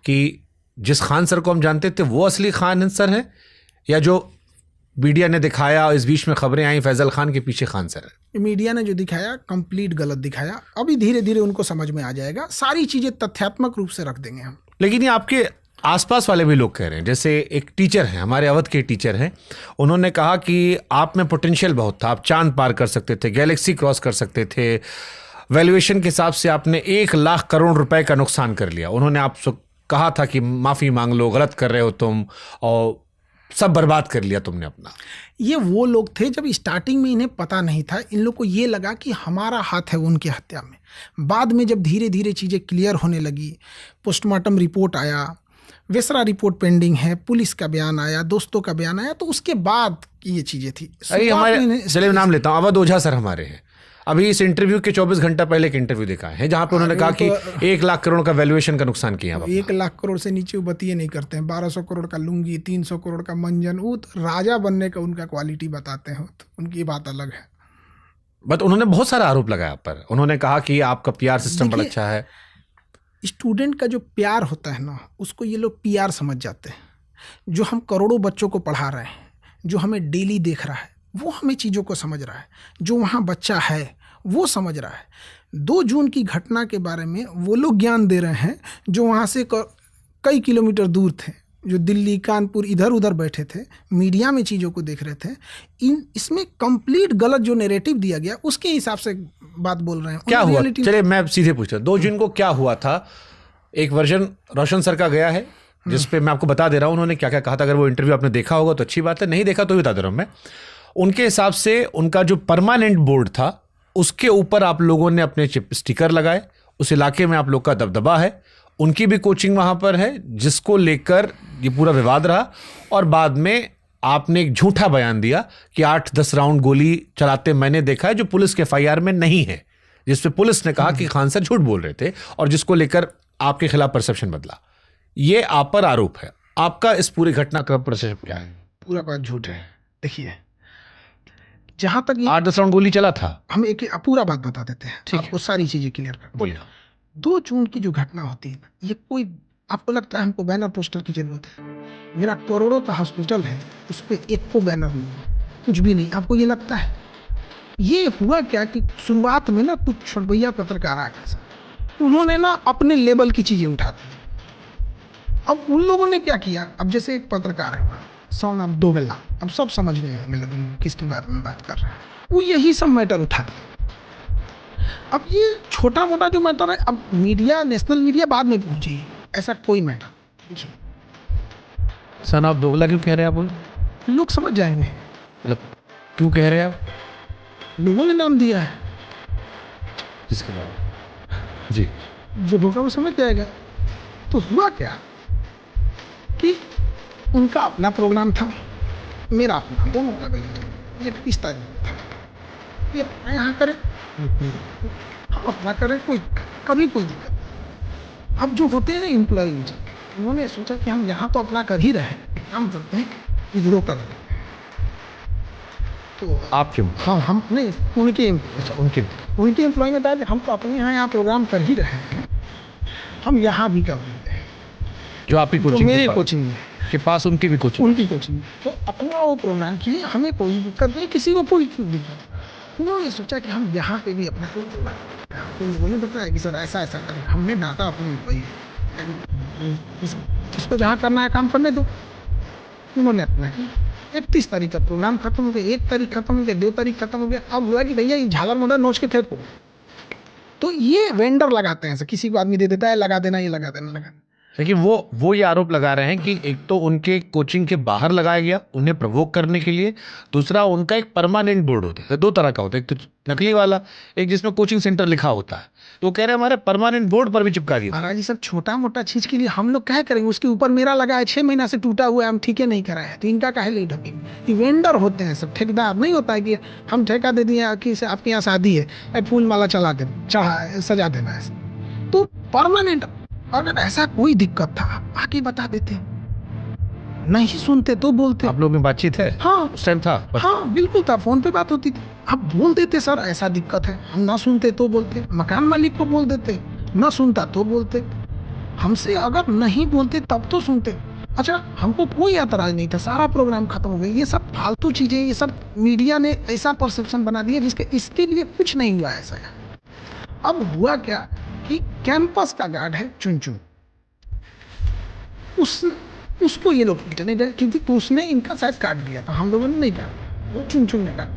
कि जिस खान सर को हम जानते थे वो असली खान सर है, या जो मीडिया ने दिखाया, इस बीच में खबरें आई फैजल खान के पीछे खान सर है? मीडिया ने जो दिखाया कंप्लीट गलत दिखाया। अभी धीरे धीरे उनको समझ में आ जाएगा, सारी चीजें तथ्यात्मक रूप से रख देंगे हम। लेकिन ये आपके आसपास वाले भी लोग कह रहे हैं, जैसे एक टीचर हैं, हमारे अवध के टीचर हैं, उन्होंने कहा कि आप में पोटेंशियल बहुत था, आप चांद पार कर सकते थे, गैलेक्सी क्रॉस कर सकते थे, वैल्यूएशन के हिसाब से आपने 1 लाख करोड़ रुपए का नुकसान कर लिया। उन्होंने आपसे कहा था कि माफ़ी मांग लो, गलत कर रहे हो तुम, और सब बर्बाद कर लिया तुमने अपना। ये वो लोग थे जब स्टार्टिंग में इन्हें पता नहीं था, इन लोग को ये लगा कि हमारा हाथ है उनकी हत्या में। बाद में जब धीरे धीरे चीज़ें क्लियर होने लगी, पोस्टमार्टम रिपोर्ट आया, वेसरा रिपोर्ट पेंडिंग है, पुलिस का बयान आया, दोस्तों का बयान आया, तो उसके बाद ये चीज़ें थी। अरे हमारे, चलिए नाम लेता हूँ, अवध ओझा सर हमारे हैं। अभी इस इंटरव्यू के 24 घंटा पहले एक इंटरव्यू देखा है जहां पे उन्होंने कहा कि 1 लाख करोड़ का वैल्यूएशन का नुकसान किया। 1 लाख करोड़ से नीचे वो बतिए नहीं करते हैं। 1200 करोड़ का लुंगी, 300 करोड़ का मंजन, वो तो राजा बनने का उनका क्वालिटी बताते हैं, तो उनकी बात अलग है। बट उन्होंने बहुत सारा आरोप लगाया पर, उन्होंने कहा कि आपका पीआर सिस्टम बड़ा अच्छा है। स्टूडेंट का जो प्यार होता है ना, उसको ये लोग पीआर समझ जाते हैं। जो हम करोड़ों बच्चों को पढ़ा रहे हैं, जो हमें डेली देख रहा है, वो हमें चीज़ों को समझ रहा है। जो वहाँ बच्चा है वो समझ रहा है। 2 जून की घटना के बारे में वो लोग ज्ञान दे रहे हैं जो वहाँ से कई किलोमीटर दूर थे, जो दिल्ली, कानपुर, इधर उधर बैठे थे, मीडिया में चीज़ों को देख रहे थे। इसमें कंप्लीट गलत जो नैरेटिव दिया गया, उसके हिसाब से बात बोल रहे हैं। क्या हुआ? चलिए मैं सीधे पूछता हूँ, 2 जून को क्या हुआ था? एक वर्जन रोशन सर का गया है जिसपे मैं आपको बता दे रहा हूँ उन्होंने क्या क्या कहा था। अगर वो इंटरव्यू आपने देखा होगा तो अच्छी बात है, नहीं देखा तो भी बता दे रहा हूँ मैं। उनके हिसाब से उनका जो परमानेंट बोर्ड था उसके ऊपर आप लोगों ने अपने चिप स्टिकर लगाए, उस इलाके में आप लोग का दबदबा है, उनकी भी कोचिंग वहां पर है, जिसको लेकर ये पूरा विवाद रहा। और बाद में आपने एक झूठा बयान दिया कि 8-10 राउंड गोली चलाते मैंने देखा है, जो पुलिस के एफआईआर में नहीं है, जिसपे पुलिस ने कहा कि खान सर झूठ बोल रहे थे, और जिसको लेकर आपके खिलाफ परसेप्शन बदला। ये आप पर आरोप है। आपका इस पूरी घटना का परसेप्शन क्या है? पूरा बात झूठ है। देखिए, जहां तक 8-10 राउंड गोली चला था, हम एक पूरा बात बता देते हैं, ठीक है, वो सारी चीजें क्लियर कर। बोलिए। 2 जून की जो घटना होती है, ये कोई आपको लगता है हमको बैनर पोस्टर की जरूरत है? मेरा करोड़ों का हॉस्पिटल है, उस पर एक को बैनर नहीं, कुछ भी नहीं। आपको ये लगता है? ये हुआ क्या कि शुरुआत में ना कुछ छोटभैया पत्रकार आ गए, उन्होंने ना अपने लेवल की चीजें उठा दी। अब उन लोगों ने क्या किया, अब जैसे एक पत्रकार है सोनम दोगला, अब सब समझ गए होंगे किसके बारे में बात कर रहे हैं, वो यही सब मैटर उठा दिया। अब ये छोटा मोटा जो मैटर है, अब मीडिया, नेशनल मीडिया बाद में पहुंची, ऐसा कोई मैटर। सन ऑफ दोगला क्यों कह रहे हैं आप? लोग समझ जाएंगे। मतलब क्यों कह रहे हैं आप? लोगों ने नाम दिया है, किसके बारे? जी, जो होगा वो समझ जाएगा। तो हुआ क्या कि उनका अपना प्रोग्राम था, मेरा अपना, दोनों का गलत। ये 30 तारीख था, ये अपना यहाँ करें, हम अपना करें, कोई कभी कोई दिक्कत। अब जो होते हैं एम्प्लॉइज, उन्होंने सोचा कि हम यहाँ तो अपना कर ही रहे हैं, काम करते हैं, विद्रोह कर रहे हैं। तो आप क्यों? हाँ, हम नहीं, उनके एम्प्लॉय में था, हम तो अपने यहाँ प्रोग्राम कर ही रहे हैं, हम यहाँ भी कर रहे हैं। जो आपकी तो कोचिंग मेरे कोचिंग के पास उनकी भी कोचिंग, उनकी कोचिंग, तो अपना वो प्रोग्राम किए, हमें कोई दिक्कत नहीं, किसी को कोई दिक्कत। उन्होंने सोचा कि हम यहाँ पे भी अपना उन्होंने बताया कि सर ऐसा ऐसा करें। हमने डाटा अपने इसको जहाँ करना है काम करने दो। उन्होंने अपना 31 तारीख का प्रोग्राम खत्म हो गया, 1 तारीख खत्म हो गया, 2 तारीख खत्म हो गया। अब हुआ कि भैया ये झालर मोदर नोच के थे, तो ये वेंडर लगाते हैं, किसी को आदमी दे देता है, लगा देना, ये लगा देना, लगा। लेकिन वो ये आरोप लगा रहे हैं कि एक तो उनके कोचिंग के बाहर लगाया गया उन्हें प्रवोक करने के लिए, दूसरा उनका एक परमानेंट बोर्ड होता है, 2 तरह का होता है, एक तो नकली वाला, एक जिसमें कोचिंग सेंटर लिखा होता है। तो कह रहे हमारे परमानेंट बोर्ड पर भी चिपका दिया। महाराज जी सब छोटा मोटा चीज के लिए हम लोग क्या करेंगे, उसके ऊपर मेरा लगा है 6 महीना से टूटा हुआ है, हम ठीक है नहीं कराए, तो इनका काहे ले ढकेंगे। वेंडर होते हैं सब, ठेकेदार नहीं होता है कि हम ठेका दे दिए कि आपके यहाँ शादी है, फूल माला चढ़ा सजा देना है। तो परमानेंट, अगर ऐसा कोई दिक्कत था आके बता देते, नहीं सुनते तो बोलते। आप लोग में बातचीत है? हाँ उस टाइम था? हाँ बिल्कुल था, फोन पे बात होती थी। आप बोल देते सर ऐसा दिक्कत है, हम ना सुनते तो बोलते, मकान मालिक को बोल देते, ना सुनता तो बोलते, हमसे अगर नहीं बोलते तब तो सुनते। अच्छा, हमको कोई एतराज नहीं था, सारा प्रोग्राम खत्म हो गया। ये सब फालतू चीजें, ये सब मीडिया ने ऐसा परसेप्शन बना दिया जिसके इसके लिए कुछ नहीं हुआ ऐसा। अब हुआ क्या कि कैंपस का गार्ड है चुनचुन, उसको ये लोग पीटने गए क्योंकि उसने इनका शायद काट दिया था, हम लोगों ने नहीं काटा, वो चुनचुन ने काटा,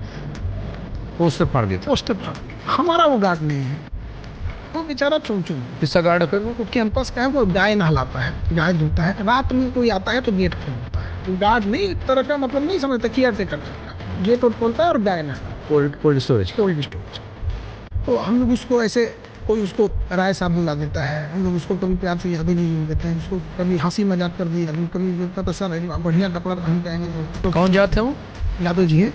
पोस्टर फाड़ दिया था। पोस्टर फाड़ दिया। हमारा वो गार्ड नहीं है, वो बेचारा चुनचुन। किसका गार्ड है फिर? वो कैंपस का है, वो गाय नहलाता है, गाय धोता है, रात में कोई आता है तो गेट खोलता है। तो गार्ड नहीं, एक तरह का मतलब नहीं समझता, केयर टेकर करता है, गेट खोलता है और गाय नहलाता कोल्ड स्टोरेज। है। तो हम लोग उसको ऐसे, कोई उसको राय साहब बुला देता है, हम लोग उसको कभी प्यार से याद ही नहीं देते हैं, उसको कभी हंसी मजाक कर दिया, कभी तो सर बढ़िया कपड़ा पहन के आएंगे तो कौन जाते हो? यादव जी है।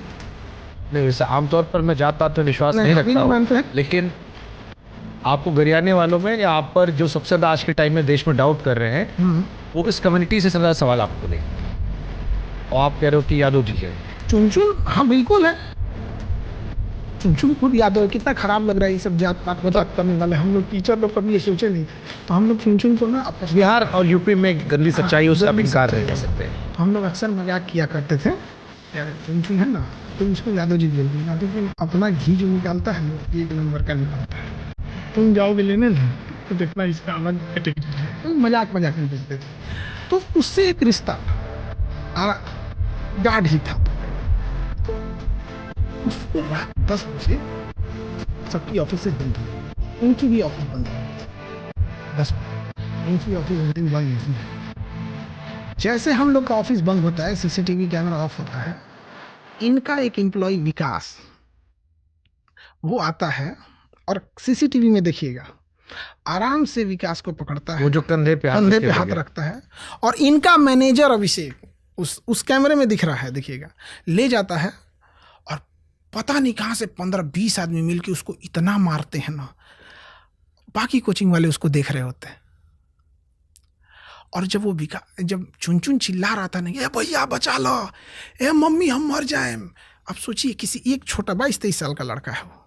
नहीं, वैसे आमतौर पर मैं जात पात में विश्वास नहीं अभी रखता हूँ, मानते हैं। लेकिन आपको गरियाने वालों में या आप पर जो सबसे ज्यादा आज के टाइम में देश में डाउट कर रहे हैं, वो इस कम्युनिटी से ज्यादा सवाल आपको नहीं, और आप कह रहे हो कि यादव जी है। चुनचुन, हाँ बिल्कुल है, चुनचुन खुद यादव है। कितना खराब लग रहा है ये सब जात पात मजाक करने वाले, हम लोग टीचर लोग कभी ये सोचे नहीं, तो हम लोग चुनचुन को ना आपस में, बिहार और यूपी में गंदी सच्चाई उससे आप इनकार नहीं कर सकते। हम लोग अक्सर मजाक किया करते थे, यार चुनचुन है ना, तो उसको यादव जी बोलते हैं, यादव जी अपना घी जो निकालता है ना, 1 नंबर का निकालता है, तुम जाओगे लेने तो देखना इसका अलग कैटेगरी है। तो मजाक में बोलते थे। तो उससे एक रिश्ता गार्ड ही था। उसके बाद 10 बजे सबकी ऑफिस से बंद हुई, उनकी भी ऑफिस बंद हुई, 10 उनकी ऑफिस बंद हुई। जैसे हम लोग का ऑफिस बंद होता है, सीसीटीवी कैमरा ऑफ होता है, इनका एक एम्प्लॉय विकास वो आता है और सीसीटीवी में देखिएगा आराम से विकास को पकड़ता है, वो जो कंधे पे हाथ रखता है, और इनका मैनेजर अभिषेक उस कैमरे में दिख रहा है, देखिएगा, ले जाता है और पता नहीं कहाँ से 15-20 आदमी मिलके उसको इतना मारते हैं ना, बाकी कोचिंग वाले उसको देख रहे होते हैं। और जब चुनचुन चिल्ला रहा था ना, ए भैया बचा लो, ए मम्मी हम मर जाएं, अब सोचिए किसी एक छोटा 22-23 साल का लड़का है वो,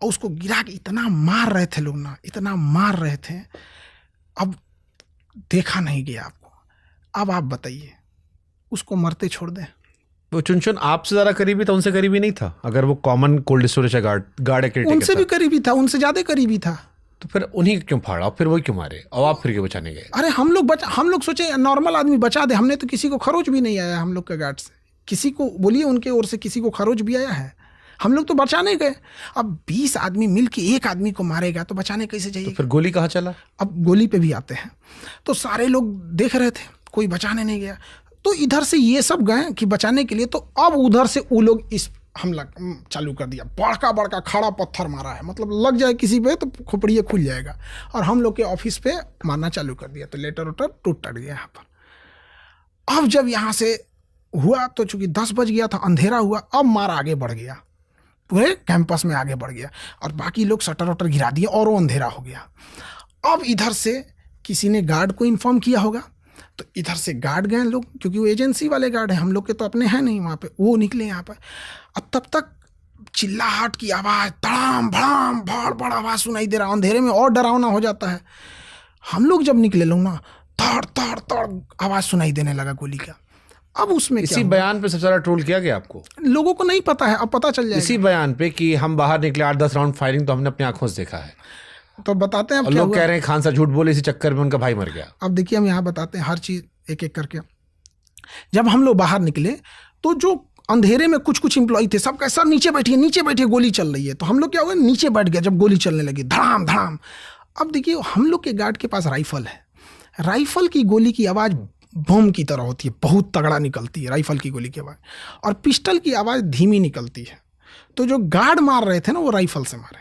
और उसको गिरा के इतना मार रहे थे लोग ना, इतना मार रहे थे। अब देखा नहीं गया आपको, अब आप बताइए उसको मरते छोड़ दें? वो चुनचुन आपसे ज्यादा करीबी था, उनसे करीबी नहीं था? अगर वो कॉमन कोल्ड स्टोरेज का गार्ड उनसे भी करीबी था, उनसे ज्यादा करीबी था। तो फिर उन्हीं क्यों फाड़ा, फिर वही क्यों मारे, और आप फिर क्यों बचाने गए? अरे हम लोग सोचे नॉर्मल आदमी बचा दे, हमने तो किसी को खरोच भी नहीं आया हम लोग के गार्ड से, किसी को बोलिए उनके ओर से किसी को खरोच भी आया है? हम लोग तो बचाने गए। अब 20 आदमी मिलके एक आदमी को मारेगा तो बचाने कैसे जाइए? तो फिर गोली कहाँ चला? अब गोली पे भी आते हैं। तो सारे लोग देख रहे थे, कोई बचाने नहीं गया, तो इधर से ये सब गए कि बचाने के लिए, तो अब उधर से वो लोग इस हमला चालू कर दिया, बड़का खड़ा पत्थर मारा है, मतलब लग जाए किसी पे तो खोपड़िए खुल जाएगा, और हम लोग के ऑफिस पे मारना चालू कर दिया, तो लेटर उटर टूट गया यहाँ पर। अब जब यहाँ से हुआ तो चूंकि 10 बज गया था, अंधेरा हुआ, अब मार आगे बढ़ गया, पूरे कैंपस में आगे बढ़ गया, और बाकी लोग शटर वटर गिरा दिए और वो अंधेरा हो गया। अब इधर से किसी ने गार्ड को इन्फॉर्म किया होगा, तो इधर से गार्ड गए लोग, क्योंकि वो एजेंसी वाले गार्ड हैं, हम लोग के तो अपने हैं नहीं वहाँ पे, वो निकले यहाँ पर। अब तब तक चिल्लाहट की आवाज़, धड़ाम भड़ाम बड़ आवाज़ सुनाई दे रहा, अंधेरे में और डरावना हो जाता है। हम लोग जब निकले लोग ना, तड़ आवाज़ सुनाई देने लगा गोली का। अब उसमें इसी बयान पे सबसे ज्यादा ट्रोल किया गया आपको? लोगों को नहीं पता है, अब पता चल जाएगा। इसी बयान पे कि हम बाहर निकले 8-10 राउंड फायरिंग तो हमने अपनी आंखों से देखा है, तो बताते हैं अब और क्या लोग हुआ। कह रहे हैं खान साहब झूठ बोले, इसी चक्कर में उनका भाई मर गया। अब देखिए हम यहाँ बताते हैं हर चीज़ एक एक करके। जब हम लोग बाहर निकले तो जो अंधेरे में कुछ एम्प्लॉय थे, सब सर नीचे बैठिए गोली चल रही है, तो हम लोग क्या हुआ, नीचे बैठ गया जब गोली चलने लगी, धड़ाम। अब देखिए हम लोग के गार्ड के पास राइफल है, राइफल की गोली की आवाज़ बम की तरह होती है, बहुत तगड़ा निकलती है राइफल की गोली की आवाज़, और पिस्टल की आवाज़ धीमी निकलती है। तो जो गार्ड मार रहे थे ना, वो राइफल से मारे,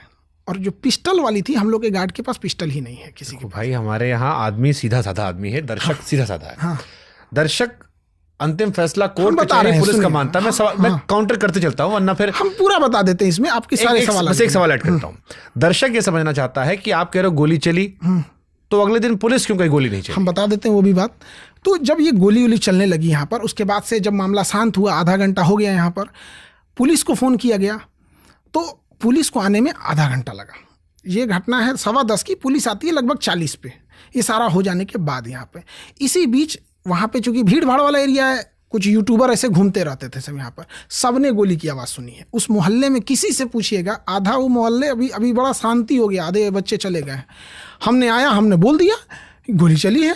और जो पिस्टल वाली थी, हम लोग के गार्ड के पास पिस्टल ही नहीं है किसी के। भाई हमारे यहाँ आदमी सीधा साधा आदमी है, दर्शक सीधा साधा है। हाँ। दर्शक अंतिम फैसला कोर्ट बता रहे कचहरी हैं, पुलिस का सुनिए। मानता है। मैं काउंटर करते चलता हूँ, वरना फिर हम पूरा बता देते हैं इसमें, आपके सारे सवाल। बस एक सवाल ऐड करता हूँ। दर्शक ये समझना चाहता है कि आप कह रहे हो गोली चली, तो अगले दिन पुलिस क्यों कहीं गोली नहीं चली? हम बता देते हैं वो भी बात। तो जब ये गोली वोली चलने लगी यहाँ पर, उसके बाद से जब मामला शांत हुआ, आधा घंटा हो गया यहाँ पर, पुलिस को फ़ोन किया गया, तो पुलिस को आने में आधा घंटा लगा। ये घटना है 10:15 की, पुलिस आती है लगभग 40 पे, ये सारा हो जाने के बाद यहाँ पे। इसी बीच वहाँ पे चूंकि भीड़ भाड़ वाला एरिया है, कुछ यूट्यूबर ऐसे घूमते रहते थे सब यहाँ पर, सबने गोली की आवाज़ सुनी है। उस मोहल्ले में किसी से पूछिएगा, आधा वो मोहल्ले अभी बड़ा शांति हो गया, आधे बच्चे चले गए। हमने आया, हमने बोल दिया गोली चली है,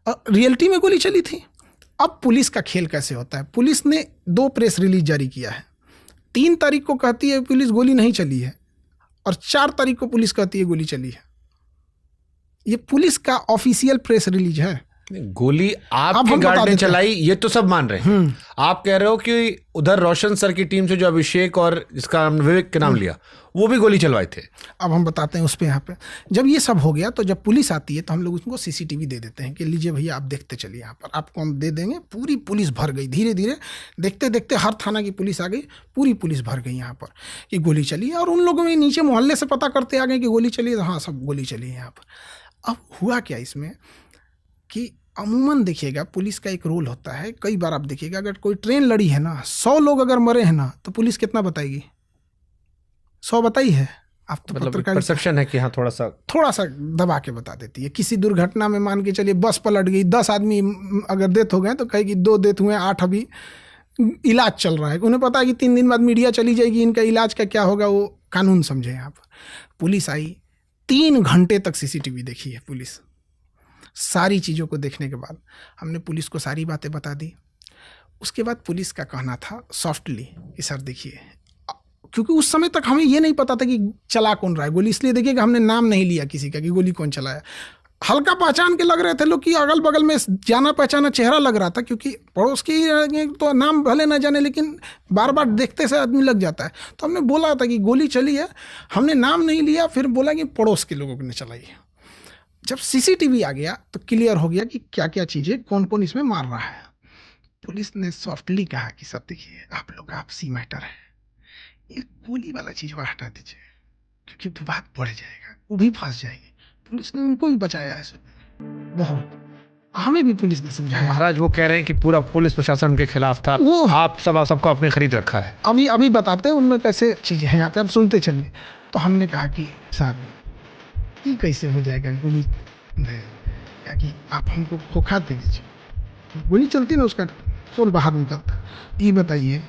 और रियलिटी में गोली चली थी। अब पुलिस का खेल कैसे होता है, पुलिस ने 2 प्रेस रिलीज जारी किया है। 3 तारीख को कहती है पुलिस गोली नहीं चली है, और 4 तारीख को पुलिस कहती है गोली चली है। ये पुलिस का ऑफिशियल प्रेस रिलीज है। गोली आपके गार्ड ने चलाई, ये तो सब मान रहे हैं। आप कह रहे हो कि उधर रोशन सर की टीम से जो अभिषेक और जिसका विवेक के नाम लिया, वो भी गोली चलवाए थे। अब हम बताते हैं उस पे। यहाँ पे जब ये सब हो गया, तो जब पुलिस आती है तो हम लोग उसको सीसीटीवी दे देते हैं कि लीजिए भैया आप देखते चलिए, यहाँ पर आपको हम दे देंगे। पूरी पुलिस भर गई, धीरे धीरे देखते देखते हर थाना की पुलिस आ गई, पूरी पुलिस भर गई यहाँ पर कि गोली चली है। और उन लोगों में नीचे मोहल्ले से पता करते आ गए कि गोली चली है, तो हाँ सब गोली चली है यहाँ पर। अब हुआ क्या इसमें कि अमूमन देखिएगा पुलिस का एक रोल होता है, कई बार आप देखिएगा अगर कोई ट्रेन लड़ी है ना, 100 लोग अगर मरे हैं ना, तो पुलिस कितना बताएगी? 100 बताई है? आप तो मतलब पत्रकार परसेप्शन है कि हाँ थोड़ा सा दबा के बता देती है। किसी दुर्घटना में मान के चलिए बस पलट गई, 10 आदमी अगर डेथ हो गए तो कहेगी 2 डेथ हुए, 8 अभी इलाज चल रहा है। उन्हें पता है कि 3 दिन बाद मीडिया चली जाएगी, इनका इलाज का क्या होगा वो कानून समझे। यहाँ पर पुलिस आई, 3 घंटे तक सीसीटीवी देखी है पुलिस। सारी चीज़ों को देखने के बाद हमने पुलिस को सारी बातें बता दी। उसके बाद पुलिस का कहना था सॉफ्टली कि सर देखिए, क्योंकि उस समय तक हमें ये नहीं पता था कि चला कौन रहा है गोली, इसलिए देखिए कि हमने नाम नहीं लिया किसी का कि गोली कौन चलाया। हल्का पहचान के लग रहे थे लोग कि अगल बगल में जाना पहचाना चेहरा लग रहा था, क्योंकि पड़ोस के तो नाम भले ना जाने, लेकिन बार बार देखते से आदमी लग जाता है। तो हमने बोला था कि गोली चली है, हमने नाम नहीं लिया, फिर बोला कि पड़ोस के लोगों ने चलाई है। जब सीसीटीवी आ गया तो क्लियर हो गया कि क्या क्या चीज़ें कौन कौन इसमें मार रहा है। पुलिस ने सॉफ्टली कहा कि सब देखिए आप लोग आपसी मैटर है, ये गोली वाला चीज़ को हटा दीजिए, क्योंकि तो बात बढ़ जाएगा, वो भी फंस जाएगी। पुलिस ने उनको भी बचाया है, बहुत हमें भी पुलिस ने समझाया। महाराज वो कह रहे हैं कि पूरा पुलिस प्रशासन उनके खिलाफ था, वो आप सबको अपने खरीद रखा है। अभी बताते हैं उनमें कैसे चीज़ें हैं, यहाँ पे आप सुनते चलिए। तो हमने कहा कि साहब ये कैसे हो जाएगा गोली, क्या कि आप हमको खोखा दे दीजिए, गोली चलती ना उसका सोल बाहर निकलता। ये बताइए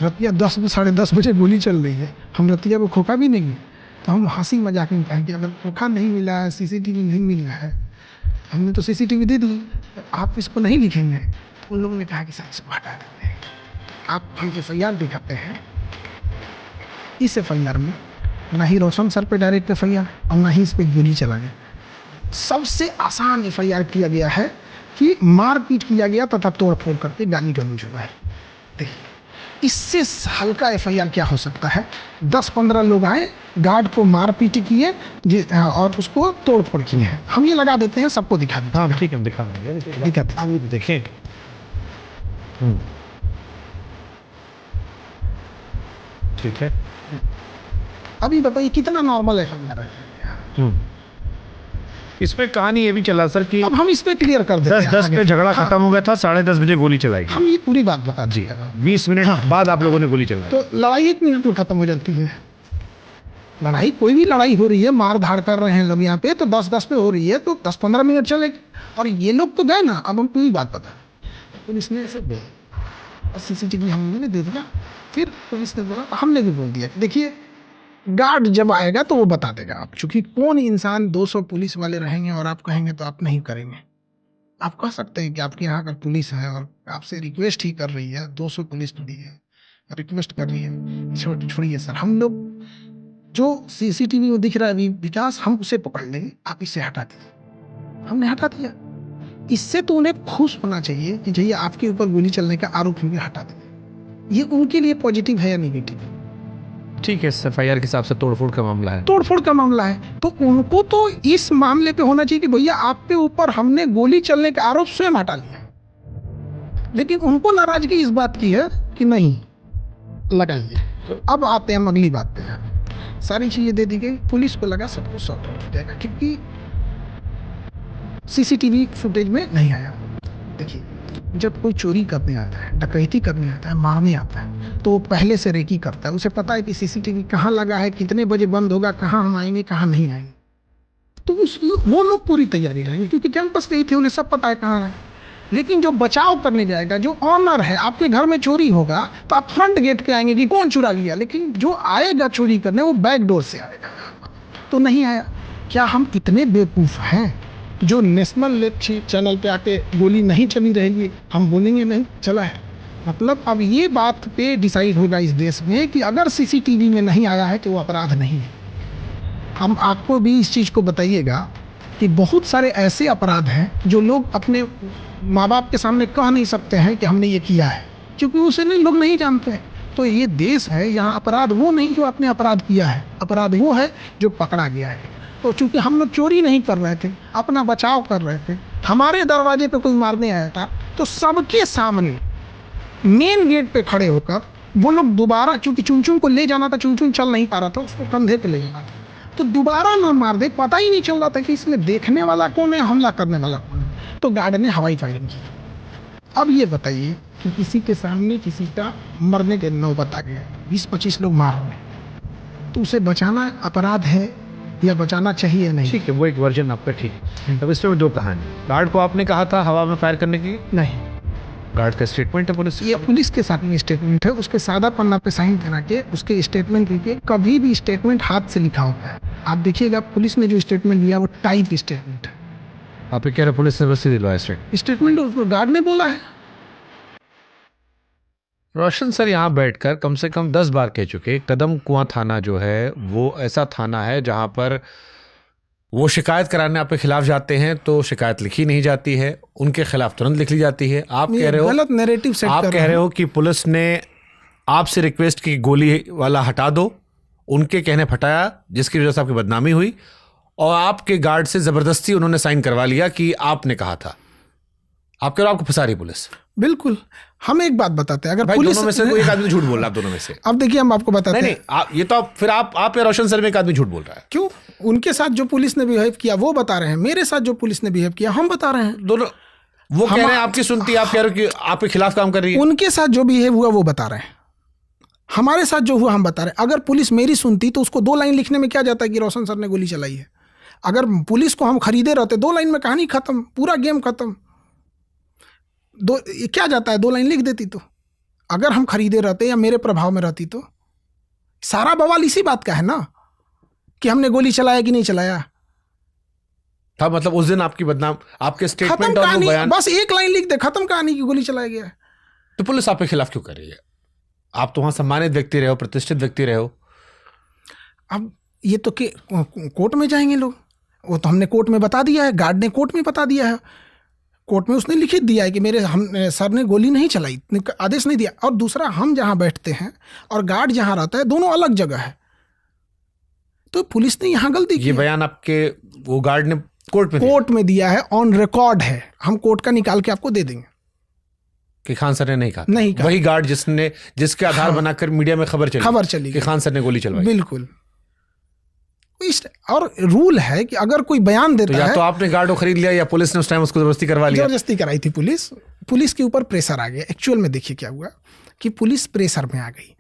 रतिया 10 साढ़े 10 बजे गोली चल रही है, हम रतिया को खोखा भी नहीं है। तो हम हंसी मजाक में कहें कि अगर खोखा नहीं मिला है, सीसीटीवी नहीं मिला है, हमने तो सीसीटीवी दे दी, आप इसको नहीं लिखेंगे। तो उन लोगों ने कहा कि सर इसको हटा देते हैं, आप हम FIR दिखाते हैं। इस FIR में ना ही रोशन सर पे डायरेक्ट FIR और ना ही इस पर गोली चला गया। सबसे आसान FIR किया गया है कि मारपीट किया गया तथा तोड़फोड़ करके गाली गलौज हुआ है। देखिए इससे हल्का FIR क्या हो सकता है? 10-15 लोग आए, गार्ड को मारपीट किए और उसको तोड़फोड़ किए हैं। हम ये लगा देते हैं, सबको दिखा देते हैं। हाँ ठीक है, हम दिखा देंगे, देखें। ठीक है, अभी बताइए कितना नॉर्मल FIR है। इसमें कहानी ये भी चला सर कि अब हम इस पे क्लियर कर देते हैं। 10 पे झगड़ा हाँ, खत्म हो गया था, 10:30 बजे गोली चलाई गई। हम ये पूरी बात बता जी 20 मिनट बाद आप लोगों ने गोली चलाई। तो लड़ाई 1 मिनट में खत्म हो जाती है। लड़ाई कोई भी लड़ाई हो रही है, मार धाड़ कर रहे हैं लोग यहाँ पे, तो 10-10 पे हो रही है, तो 10-15 मिनट चलेगी। और ये लोग तो गए ना, अब हम पूरी बात बता। पुलिस ने ऐसे बोला और सीसीटीवी हमने दे दिया। फिर पुलिस ने बोला, हमने भी बोल दिया देखिए गार्ड जब आएगा तो वो बता देगा। आप चूंकि कौन इंसान 200 पुलिस वाले रहेंगे और आप कहेंगे तो आप नहीं करेंगे। आप कह सकते हैं कि आपके यहाँ अगर पुलिस है और आपसे रिक्वेस्ट ही कर रही है, 200 पुलिस दी है, रिक्वेस्ट कर रही है, छोड़िए सर, हम लोग जो सीसीटीवी में दिख रहा है विकास, हम उसे पकड़ लेंगे, आप इसे हटा दीजिए। हमने हटा दिया। इससे तो उन्हें खुश होना चाहिए कि भैया आपके ऊपर गोली चलने का आरोप हमें हटा दें। ये उनके लिए पॉजिटिव है या निगेटिव? ठीक है, FIR के हिसाब से तोड़फोड़ का मामला है। तोड़फोड़ का मामला है, तो उनको तो इस मामले पे होना चाहिए कि भैया आपके ऊपर हमने गोली चलने का आरोप स्वयं हटा लिया, लेकिन उनको नाराजगी इस बात की है कि नहीं लगाइए। अब आते हैं अगली बात पे, सारी चीजें दे दी गई, पुलिस को लगा सब कुछ सॉर्ट हो जाएगा क्योंकि CCTV फुटेज में नहीं आया। देखिए, जब कोई चोरी करने आता है, डकैती करने आता है, मारने आता है, तो वो पहले से रेकी करता है। उसे पता है कि CCTV कहाँ लगा है, कितने बजे बंद होगा, कहाँ हम आएंगे, कहाँ नहीं आएंगे। तो वो लोग पूरी तैयारी रहेंगे क्योंकि कैंपस गई थी, उन्हें सब पता है कहाँ है। लेकिन जो बचाव करने जाएगा, जो ऑनर है, आपके घर में चोरी होगा तो आप फ्रंट गेट पे आएंगे कि कौन चुरा लिया, लेकिन जो आएगा चोरी करने वो बैक डोर से आएगा। तो नहीं आया। क्या हम इतने बेवकूफ़ हैं जो नेशनल चैनल पे आके गोली नहीं चली रहेगी हम बोलेंगे नहीं चला है? मतलब अब ये बात पे डिसाइड होगा इस देश में कि अगर CCTV में नहीं आया है तो वो अपराध नहीं है। हम आपको भी इस चीज़ को बताइएगा कि बहुत सारे ऐसे अपराध हैं जो लोग अपने माँ बाप के सामने कह नहीं सकते हैं कि हमने ये किया है, क्योंकि उसे लोग नहीं जानते। तो ये देश है, यहाँ अपराध वो नहीं जो आपने अपराध किया है, अपराध वो है जो पकड़ा गया है। तो चूंकि हम लोग चोरी नहीं कर रहे थे, अपना बचाव कर रहे थे, हमारे दरवाजे पे कोई मारने आया था, तो सबके सामने मेन गेट पे खड़े होकर वो लोग दोबारा, चूंकि चुनचुन को ले जाना था, चुनचुन चल नहीं पा रहा था, उसको कंधे पे ले जाना था, तो दोबारा ना मार दे, पता ही नहीं चल रहा था कि इसमें देखने वाला कौन है, हमला करने वाला कौन है। तो गार्ड ने हवाई फायरिंग की। अब ये बताइए कि किसी के सामने किसी का मरने के नौबत आ गया, 20-25 लोग मार हुए, तो उसे बचाना अपराध है या बचाना चाहिए नहीं? ठीक है, वो एक वर्जन आपका ठीक है। अब इसमें दो कहानी, गार्ड को आपने कहा था हवा में फायर करने की, नहीं, गार्ड का स्टेटमेंट है पुलिस। ये पुलिस के साथ में स्टेटमेंट है, उसके सादा पन्ना पे साइन करा के उसके स्टेटमेंट लिखे। कभी भी स्टेटमेंट हाथ से लिखा होता है, आप देखिएगा पुलिस ने जो स्टेटमेंट लिया वो टाइप स्टेटमेंट है। आप कह रहे पुलिस ने बस ही दिलवाया स्टेटमेंट उसको गार्ड ने बोला है। रोशन सर यहाँ बैठकर कम से कम 10 बार कह चुके, कदम कुआं थाना जो है वो ऐसा थाना है जहाँ पर वो शिकायत कराने आपके खिलाफ जाते हैं तो शिकायत लिखी नहीं जाती है, उनके खिलाफ तुरंत लिख ली जाती है। आप कह रहे हो गलत नैरेटिव सेट आप कर कह रहे हो कि पुलिस ने आपसे रिक्वेस्ट की गोली वाला हटा दो, उनके कहने हटाया जिसकी वजह से आपकी बदनामी हुई, और आपके गार्ड से जबरदस्ती उन्होंने साइन करवा लिया कि आपने कहा था। आप कह रहे हो आपको फंसा रही पुलिस। बिल्कुल। हम एक बात बताते हैं, अगर भाई पुलिस दोनों में से कोई एक आदमी झूठ बोल रहा है, आप दोनों में से। अब देखिए हम आपको बताते नहीं हैं। नहीं, ये तो फिर आप या रोशन सर में एक आदमी झूठ बोल रहा है। क्यों? उनके साथ जो पुलिस ने बिहेव किया वो बता रहे हैं, मेरे साथ जो पुलिस ने बिहेव किया हम बता रहे हैं। दोनों वो कह रहे हैं आपकी सुनती, आप कह रहे हो कि आपके खिलाफ काम कर रही है। उनके साथ जो बिहेव हुआ वो बता रहे हैं, हमारे साथ जो हुआ हम बता रहे हैं। अगर पुलिस मेरी सुनती तो उसको 2 लाइन लिखने में क्या जाता है कि रोशन सर ने गोली चलाई है। अगर पुलिस को हम खरीदे रहते 2 लाइन में कहानी खत्म, पूरा गेम खत्म। क्या जाता है, 2 लाइन लिख देती। तो अगर हम खरीदे रहते या मेरे प्रभाव में रहती तो सारा बवाल इसी बात का है ना कि हमने गोली चलाया कि नहीं चलाया। था मतलब उस दिन आपकी बदनाम, आपके खत्म स्टेटमेंट और वो कहानी, बयान, बस 1 लाइन लिख दे, खत्म कहानी की गोली चलाया गया है। तो पुलिस आपके खिलाफ क्यों कर रही है? आप तो वहां सम्मानित व्यक्ति रहे हो, प्रतिष्ठित व्यक्ति रहे हो। अब ये तो कि कोर्ट में जाएंगे लोग, वो तो हमने कोर्ट में बता दिया है, गार्ड ने कोर्ट में बता दिया है, कोर्ट में उसने लिखित दिया है कि मेरे सर ने गोली नहीं चलाई, आदेश नहीं दिया। और दूसरा, हम जहां बैठते हैं और गार्ड जहां रहता है दोनों अलग जगह है, तो पुलिस ने यहाँ गलती की। ये बयान आपके वो गार्ड ने कोर्ट में दिया है, ऑन रिकॉर्ड है, हम कोर्ट का निकाल के आपको दे देंगे कि खान सर ने नहीं कहा। नहीं कहा। वही गार्ड जिसके आधार बनाकर मीडिया में खबर चली कि खान सर ने गोली चलवाई। बिल्कुल। और रूल है कि अगर कोई बयान देता तो है, या तो आपने गार्ड को खरीद लिया या पुलिस ने उस टाइम उसको जबरदस्ती करवा लिया। जबरदस्ती कराई थी पुलिस के ऊपर प्रेशर आ गया। एक्चुअल में देखिए क्या हुआ कि पुलिस प्रेशर में आ गई।